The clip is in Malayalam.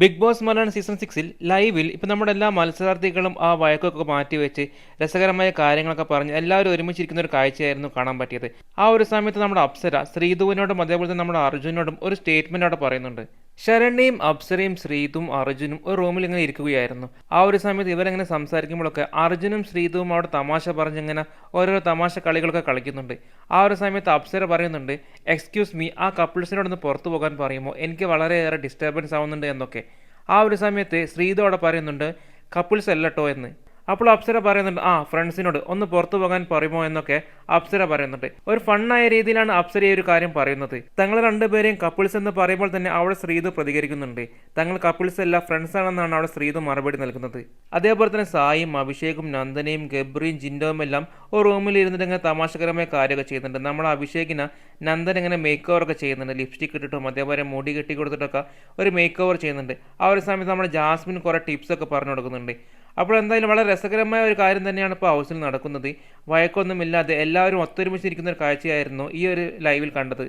ബിഗ് ബോസ് മലയാളം സീസൺ 6-ൽ ലൈവിൽ ഇപ്പം നമ്മുടെ എല്ലാ മത്സരാർത്ഥികളും ആ വഴക്കൊക്കെ മാറ്റിവെച്ച് രസകരമായ കാര്യങ്ങളൊക്കെ പറഞ്ഞ് എല്ലാവരും ഒരുമിച്ചിരിക്കുന്ന ഒരു കാഴ്ചയായിരുന്നു കാണാൻ പറ്റിയത്. ആ ഒരു സമയത്ത് നമ്മുടെ അപ്സര ശ്രീധുവിനോടും അതേപോലെ തന്നെ നമ്മുടെ അർജുനോടും ഒരു സ്റ്റേറ്റ്മെന്റ് അവിടെ പറയുന്നുണ്ട്. ശരണ്യയും അപ്സരയും ശ്രീധുവും അർജുനും ഒരു റൂമിൽ ഇങ്ങനെ ഇരിക്കുകയായിരുന്നു. ആ ഒരു സമയത്ത് ഇവരെങ്ങനെ സംസാരിക്കുമ്പോഴൊക്കെ അർജുനും ശ്രീധുവും അവിടെ തമാശ പറഞ്ഞിങ്ങനെ ഓരോരോ തമാശ കളികളൊക്കെ കളിക്കുന്നുണ്ട്. ആ ഒരു സമയത്ത് അപ്സര പറയുന്നുണ്ട്, എക്സ്ക്യൂസ് മീ, ആ കപ്പിൾസിനോടൊന്ന് പുറത്തു പോകാൻ പറയുമോ, എനിക്ക് വളരെയേറെ ഡിസ്റ്റർബൻസ് ആവുന്നുണ്ട് എന്നൊക്കെ. ആ ഒരു സമയത്ത് ശ്രീധു അവിടെ പറയുന്നുണ്ട്, കപ്പിൾസ് അല്ലട്ടോ എന്ന്. അപ്പോൾ അപ്സര പറയുന്നുണ്ട്, ആ ഫ്രണ്ട്സിനോട് ഒന്ന് പുറത്തു പോകാൻ പറയുമോ എന്നൊക്കെ അപ്സര പറയുന്നുണ്ട്. ഒരു ഫണ്ണായ രീതിയിലാണ് അപ്സര ഈ ഒരു കാര്യം പറയുന്നത്. തങ്ങൾ രണ്ടുപേരെയും കപ്പിൾസ് എന്ന് പറയുമ്പോൾ തന്നെ അവിടെ ശ്രീധു പ്രതികരിക്കുന്നുണ്ട്. തങ്ങൾ കപ്പിൾസ് അല്ല, ഫ്രണ്ട്സ് ആണെന്നാണ് അവിടെ ശ്രീധു മറുപടി നൽകുന്നത്. അതേപോലെ തന്നെ സായിയും അഭിഷേകും നന്ദനയും ഗബ്രിയും ജിൻഡോയും എല്ലാം ഒരു റൂമിൽ ഇരുന്നിട്ട് ഇങ്ങനെ തമാശകരമായ കാര്യമൊക്കെ ചെയ്യുന്നുണ്ട്. നമ്മൾ അഭിഷേകിന് നന്ദൻ ഇങ്ങനെ മേക്ക് ഓവർ ഒക്കെ ചെയ്യുന്നുണ്ട്, ലിപ്സ്റ്റിക് ഇട്ടിട്ടും അതേപോലെ മുടി കെട്ടി കൊടുത്തിട്ടൊക്കെ ഒരു മേക്ക് ഓവർ ചെയ്യുന്നുണ്ട്. ആ ഒരു സമയത്ത് നമ്മുടെ ജാസ്മിൻ കുറേ ടിപ്സ് ഒക്കെ പറഞ്ഞു കൊടുക്കുന്നുണ്ട്. അപ്പോൾ എന്തായാലും വളരെ രസകരമായ ഒരു കാര്യം തന്നെയാണ് ഇപ്പോൾ ഹൗസിൽ നടക്കുന്നത്. വഴക്കൊന്നുമില്ലാതെ എല്ലാവരും ഒത്തൊരുമിച്ചിരിക്കുന്ന ഒരു കാഴ്ചയായിരുന്നു ഈ ഒരു ലൈവിൽ കണ്ടത്.